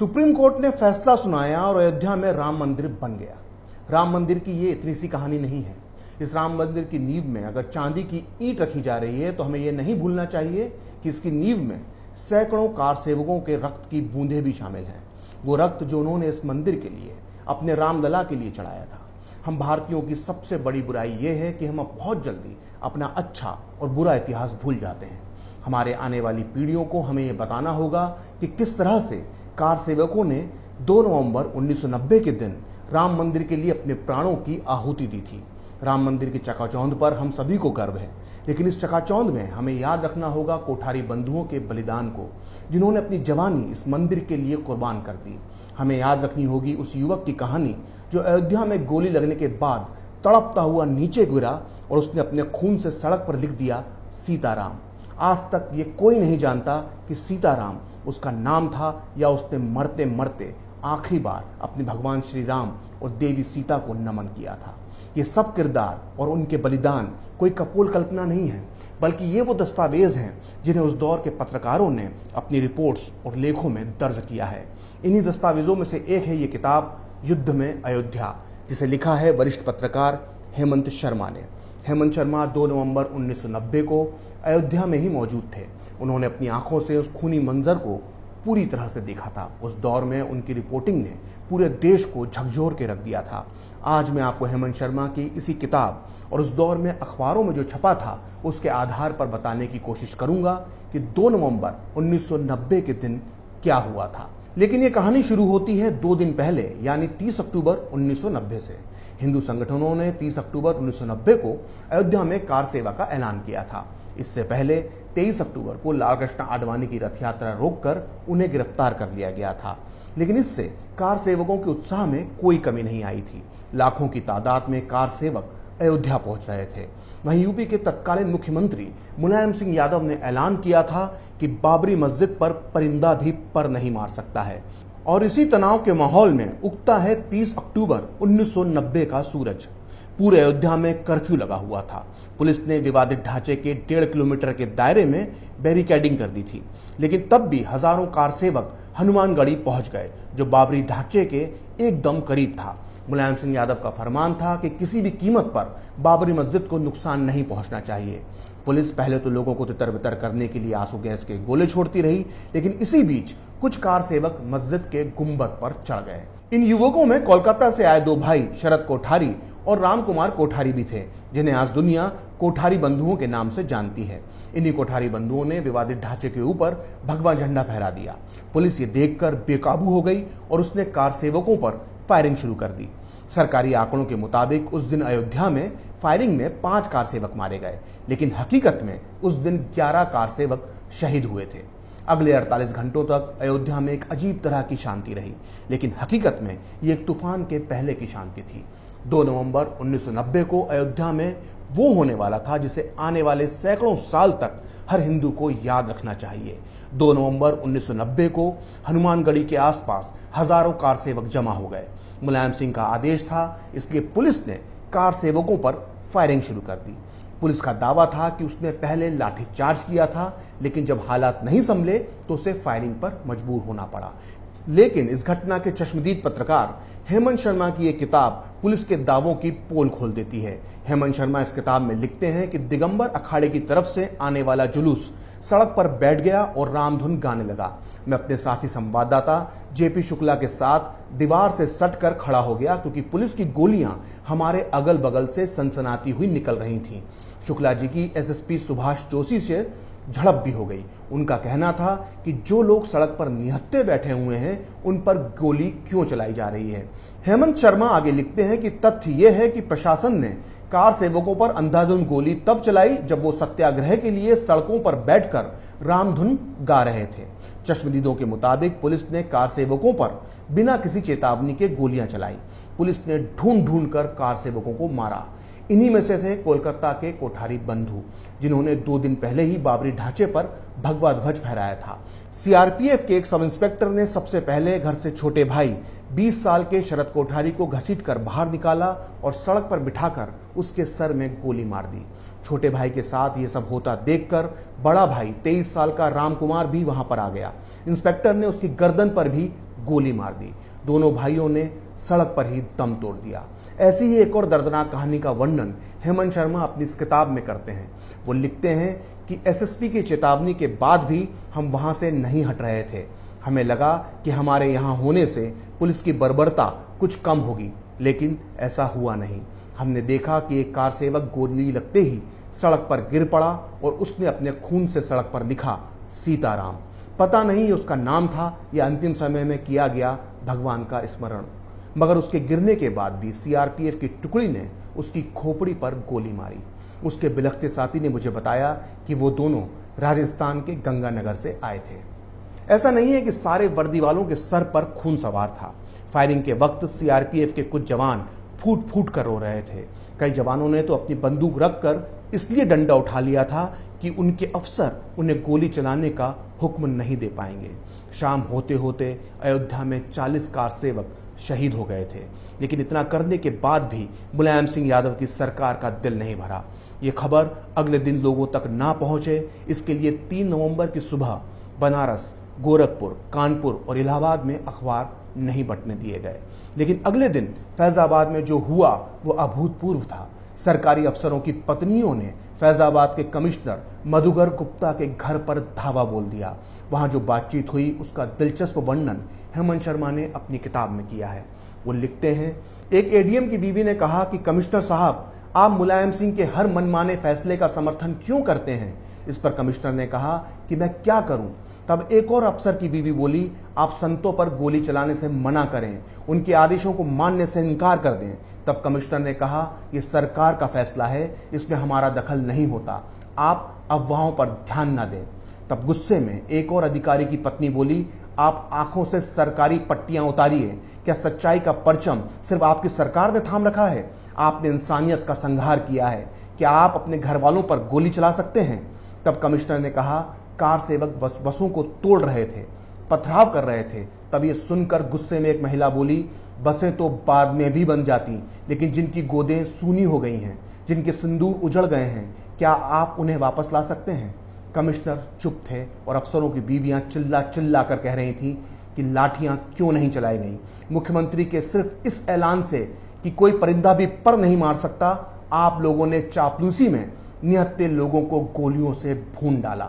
Supreme court ने फैसला सुनाया और अयोध्या में राम मंदिर बन गया। राम मंदिर की ये इतनी सी कहानी नहीं है। इस राम मंदिर की नींव में अगर चांदी की ईंट रखी जा रही है तो हमें यह नहीं भूलना चाहिए कि इसकी नींव में सैकड़ों कार सेवकों के रक्त की बूंदें भी शामिल हैं। वो रक्त जो उन्होंने इस मंदिर के लिए, अपने रामलला के लिए चढ़ाया था। हम भारतीयों की सबसे बड़ी बुराई यह है कि हम अब बहुत जल्दी अपना अच्छा और बुरा इतिहास भूल जाते हैं। हमारे आने वाली पीढ़ियों को हमें यह बताना होगा कि किस तरह से कार सेवकों ने 2 नवंबर 1990 के दिन राम मंदिर के लिए अपने प्राणों की आहुति दी थी। राम मंदिर की चकाचौंध पर हम सभी को गर्व है, लेकिन इस चकाचौंध में हमें याद रखना होगा कोठारी बंधुओं के बलिदान को, जिन्होंने अपनी जवानी इस मंदिर के लिए कुर्बान कर दी। हमें याद रखनी होगी उस युवक की कहानी जो अयोध्या में गोली लगने के बाद तड़पता हुआ नीचे गिरा और उसने अपने खून से सड़क पर लिख दिया सीताराम। आज तक ये कोई नहीं जानता कि सीताराम उसका नाम था या उसने मरते मरते आखिरी बार अपने भगवान श्री राम और देवी सीता को नमन किया था। ये सब किरदार और उनके बलिदान कोई कपोल कल्पना नहीं है, बल्कि ये वो दस्तावेज हैं जिन्हें उस दौर के पत्रकारों ने अपनी रिपोर्ट्स और लेखों में दर्ज किया है। इन्हीं दस्तावेजों में से एक है ये किताब युद्ध में अयोध्या, जिसे लिखा है वरिष्ठ पत्रकार हेमंत शर्मा ने। हेमंत शर्मा 2 नवंबर 1990 को अयोध्या में ही मौजूद थे। उन्होंने अपनी आंखों से उस खूनी मंजर को पूरी तरह से देखा था। उस दौर में उनकी रिपोर्टिंग ने पूरे देश को झकझोर के रख दिया था। आज मैं आपको हेमंत शर्मा की इसी किताब और उस दौर में अखबारों में जो छपा था उसके आधार पर बताने की कोशिश करूंगा कि 2 नवंबर 1990 के दिन क्या हुआ था। लेकिन ये कहानी शुरू होती है 2 दिन पहले, यानी 30 अक्टूबर 1990 से। हिंदू संगठनों ने 30 अक्टूबर 1990 को अयोध्या में कार सेवा का ऐलान किया था। इससे पहले 23 अक्टूबर को लालकृष्ण आडवाणी की रथ यात्रा रोककर उन्हें गिरफ्तार कर लिया गया था। लेकिन इससे कार सेवकों के उत्साह में कोई कमी नहीं आई थी। लाखों की तादाद में कार सेवक अयोध्या पहुंच रहे थे। वहीं यूपी के तत्कालीन मुख्यमंत्री मुलायम सिंह यादव ने ऐलान किया था कि बाबरी मस्जिद पर परिंदा भी पर नहीं मार सकता है। और इसी तनाव के माहौल में उगता है 30 अक्टूबर 1990 का सूरज। पूरे अयोध्या में कर्फ्यू लगा हुआ था। पुलिस ने विवादित ढांचे के 1.5 किलोमीटर के दायरे में बैरिकेडिंग कर दी थी, लेकिन तब भी हजारों कार सेवक हनुमानगढ़ी पहुंच गए, जो बाबरी ढांचे के एकदम करीब था। मुलायम सिंह यादव का फरमान था कि किसी भी कीमत पर बाबरी मस्जिद को नुकसान नहीं पहुंचना चाहिए। पुलिस पहले तो लोगों को तितर बितर करने के लिए आंसू गैस के गोले छोड़ती रही, लेकिन इसी बीच कुछ कार सेवक मस्जिद के गुंबद पर चढ़ गए। इन युवकों में कोलकाता से आए 2 भाई शरद कोठारी और राम कुमार कोठारी भी थे, जिन्हें आज दुनिया कोठारी बंधुओं के नाम से जानती है। इन्हीं कोठारी बंधुओं ने विवादित ढांचे के ऊपर भगवा झंडा फहरा दिया। पुलिस ये देखकर बेकाबू हो गई और उसने कार सेवकों पर फायरिंग शुरू कर दी। सरकारी आंकड़ों के मुताबिक उस दिन अयोध्या में फायरिंग में 5 कार सेवक मारे गए, लेकिन हकीकत में उस दिन 11 कार सेवक शहीद हुए थे। अगले 48 घंटों तक अयोध्या में एक अजीब तरह की शांति रही, लेकिन हकीकत में ये एक तूफान के पहले की शांति थी। 2 नवंबर 1990 को अयोध्या में वो होने वाला था जिसे आने वाले सैकड़ों साल तक हर हिंदू को याद रखना चाहिए। 2 नवंबर 1990 को हनुमानगढ़ी के आसपास हजारों कार सेवक जमा हो गए। मुलायम सिंह का आदेश था, इसलिए पुलिस ने कार सेवकों पर फायरिंग शुरू कर दी। पुलिस का दावा था कि उसने पहले लाठीचार्ज किया था, लेकिन जब हालात नहीं संभले तो उसे फायरिंग पर मजबूर होना पड़ा। लेकिन इस घटना के चश्मदीद पत्रकार हेमंत शर्मा की यह किताब पुलिस के दावों की पोल खोल देती है। हेमंत शर्मा इस किताब में लिखते हैं कि दिगंबर अखाड़े की तरफ से आने वाला जुलूस सड़क पर बैठ गया और रामधुन गाने लगा। मैं अपने साथी संवाददाता जेपी शुक्ला के साथ दीवार से सट कर खड़ा हो गया, क्योंकि पुलिस की गोलियां हमारे अगल बगल से सनसनाती हुई निकल रही थीं। शुक्ला जी की एसएसपी सुभाष जोशी से झड़प भी हो गई। उनका कहना था कि जो लोग सड़क पर निहत्थे बैठे हुए हैं उन पर गोली क्यों चलाई जा रही है। हेमंत शर्मा आगे लिखते हैं कि तथ्य यह है कि प्रशासन ने कार सेवकों पर अंधाधुंध गोली तब चलाई जब वो सत्याग्रह के लिए सड़कों पर बैठकर रामधुन गा रहे थे। चश्मदीदों के मुताबिक पुलिस ने कार सेवकों पर बिना किसी चेतावनी के गोलियां चलाई। पुलिस ने ढूंढ ढूंढ कर कार सेवकों को मारा। इन्हीं में से थे कोलकाता के कोठारी बंधु, जिन्होंने 2 दिन पहले ही बाबरी ढांचे पर भगवा ध्वज फहराया था। सीआरपीएफ के एक सब इंस्पेक्टर ने सबसे पहले घर से छोटे भाई 20 साल के शरद कोठारी को घसीटकर बाहर निकाला और सड़क पर बिठाकर उसके सर में गोली मार दी। छोटे भाई के साथ ये सब होता देखकर बड़ा भाई 23 साल का राम कुमार भी वहां पर आ गया। इंस्पेक्टर ने उसकी गर्दन पर भी गोली मार दी। दोनों भाइयों ने सड़क पर ही दम तोड़ दिया। ऐसी ही एक और दर्दनाक कहानी का वर्णन हेमंत शर्मा अपनी इस किताब में करते हैं। वो लिखते हैं कि एसएसपी की चेतावनी के बाद भी हम वहां से नहीं हट रहे थे। हमें लगा कि हमारे यहाँ होने से पुलिस की बर्बरता कुछ कम होगी, लेकिन ऐसा हुआ नहीं। हमने देखा कि एक कार सेवक गोली लगते ही सड़क पर गिर पड़ा और उसने अपने खून से सड़क पर लिखा सीताराम। पता नहीं उसका नाम था या अंतिम समय में किया गया भगवान का स्मरण, मगर उसके गिरने के बाद भी सीआरपीएफ की टुकड़ी ने उसकी खोपड़ी पर गोली मारी। उसके बिलखते साथी ने मुझे बताया कि वो दोनों राजस्थान के गंगानगर से आए थे। ऐसा नहीं है कि सारे वर्दी वालों के सर पर खून सवार था। फायरिंग के वक्त सीआरपीएफ के कुछ जवान फूट फूट कर रो रहे थे। कई जवानों ने तो अपनी बंदूक रखकर इसलिए डंडा उठा लिया था कि उनके अफसर उन्हें गोली चलाने का हुक्म नहीं दे पाएंगे। शाम होते होते अयोध्या में 40 कार सेवक शहीद हो गए थे, लेकिन इतना करने के बाद भी मुलायम सिंह यादव की सरकार का दिल नहीं भरा। ये खबर अगले दिन लोगों तक ना पहुंचे, इसके लिए 3 नवंबर की सुबह बनारस, गोरखपुर, कानपुर और इलाहाबाद में अखबार नहीं बंटने दिए गए। लेकिन अगले दिन फैजाबाद में जो हुआ वो अभूतपूर्व था। सरकारी अफसरों की पत्नियों ने फैजाबाद के कमिश्नर मधुकर गुप्ता के घर पर धावा बोल दिया। वहां जो बातचीत हुई उसका दिलचस्प वर्णन हेमंत शर्मा ने अपनी किताब में किया है। वो लिखते हैं, एक एडीएम की बीवी ने कहा कि कमिश्नर साहब, आप मुलायम सिंह के हर मनमाने फैसले का समर्थन क्यों करते हैं? इस पर कमिश्नर ने कहा कि मैं क्या करूं। तब एक और अफसर की बीवी बोली, आप संतों पर गोली चलाने से मना करें, उनके आदेशों को मानने से इनकार कर दें। तब कमिश्नर ने कहा, यह सरकार का फैसला है, इसमें हमारा दखल नहीं होता, आप अफवाहों पर ध्यान न दें। तब गुस्से में एक और अधिकारी की पत्नी बोली, आप आंखों से सरकारी पट्टियां उतारिए। क्या सच्चाई का परचम सिर्फ आपकी सरकार ने थाम रखा है? आपने इंसानियत का संहार किया है। क्या आप अपने घर वालों पर गोली चला सकते हैं? तब कमिश्नर ने कहा, कार सेवक बसों को तोड़ रहे थे, पथराव कर रहे थे। तब ये सुनकर गुस्से में एक महिला बोली, बसें तो बाद में भी बन जाती, लेकिन जिनकी गोदें सूनी हो गई हैं, जिनके सिंदूर उजड़ गए हैं, क्या आप उन्हें वापस ला सकते हैं? कमिश्नर चुप थे और अफसरों की बीवियां चिल्ला चिल्ला कर कह रही थी कि लाठियां क्यों नहीं चलाई गई। मुख्यमंत्री के सिर्फ इस ऐलान से कि कोई परिंदा भी पर नहीं मार सकता, आप लोगों ने चापलूसी में निहत्थे लोगों को गोलियों से भून डाला।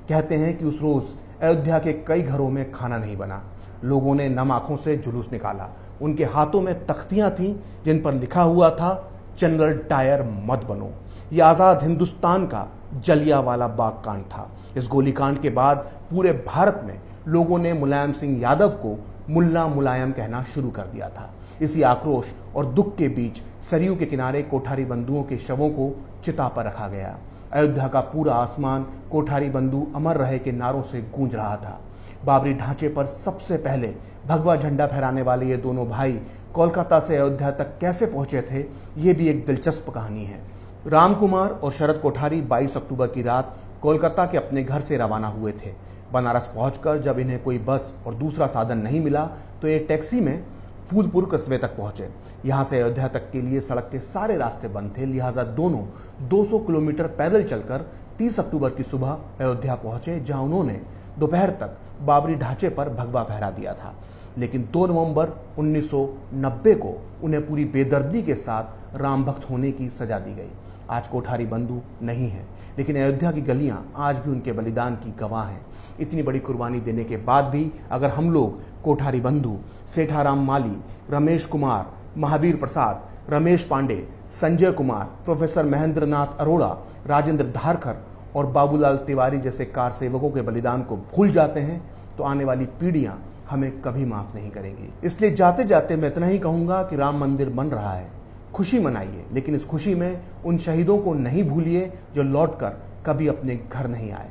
कहते हैं कि उस रोज अयोध्या के कई घरों में खाना नहीं बना। लोगों ने नम आंखों से जुलूस निकाला। उनके हाथों में तख्तियां थीं जिन पर लिखा हुआ था, जनरल डायर मत बनो। यह आजाद हिंदुस्तान का जलियांवाला बाग कांड था। इस गोलीकांड के बाद पूरे भारत में लोगों ने मुलायम सिंह यादव को मुल्ला मुलायम कहना शुरू कर दिया था। इसी आक्रोश और दुख के बीच सरयू के किनारे कोठारी बंधुओं के शवों को चिता पर रखा गया। अयोध्या का पूरा आसमान कोठारी बंधु अमर रहे के नारों से गूंज रहा था। बाबरी ढांचे पर सबसे पहले भगवा झंडा फहराने वाले ये दोनों भाई कोलकाता से अयोध्या तक कैसे पहुंचे थे, ये भी एक दिलचस्प कहानी है। राम कुमार और शरद कोठारी 22 अक्टूबर की रात कोलकाता के अपने घर से रवाना हुए थे। बनारस पहुंचकर जब इन्हें कोई बस और दूसरा साधन नहीं मिला तो ये टैक्सी में फूलपुर कस्बे तक पहुंचे। यहां से अयोध्या तक के लिए सड़क के सारे रास्ते बंद थे, लिहाजा दोनों 200 किलोमीटर पैदल चलकर 30 अक्टूबर की सुबह अयोध्या पहुंचे, जहां उन्होंने दोपहर तक बाबरी ढांचे पर भगवा फहरा दिया था। लेकिन 2 नवंबर 1990 को उन्हें पूरी बेदर्दी के साथ राम भक्त होने की सजा दी गई। आज कोठारी बंधु नहीं है, लेकिन अयोध्या की गलियां आज भी उनके बलिदान की गवाह हैं। इतनी बड़ी कुर्बानी देने के बाद भी अगर हम लोग कोठारी बंधु, सेठाराम माली, रमेश कुमार, महावीर प्रसाद, रमेश पांडे, संजय कुमार, प्रोफेसर महेंद्र नाथ अरोड़ा, राजेंद्र धारकर और बाबूलाल तिवारी जैसे कार सेवकों के बलिदान को भूल जाते हैं तो आने वाली पीढ़ियां हमें कभी माफ नहीं करेंगी। इसलिए जाते जाते मैं इतना ही कहूंगा कि राम मंदिर बन रहा है, खुशी मनाइए, लेकिन इस खुशी में उन शहीदों को नहीं भूलिए जो लौटकर कभी अपने घर नहीं आए।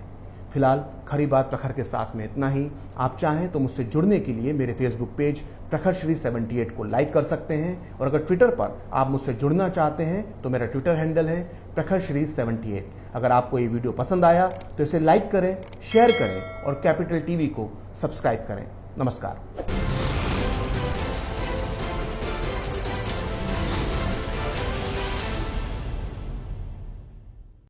फिलहाल खरी बात प्रखर के साथ में इतना ही। आप चाहें तो मुझसे जुड़ने के लिए मेरे फेसबुक पेज प्रखर श्री 78 को लाइक कर सकते हैं, और अगर ट्विटर पर आप मुझसे जुड़ना चाहते हैं तो मेरा ट्विटर हैंडल है प्रखर श्री 78। अगर आपको ये वीडियो पसंद आया तो इसे लाइक करें, शेयर करें और कैपिटल टीवी को सब्सक्राइब करें। नमस्कार।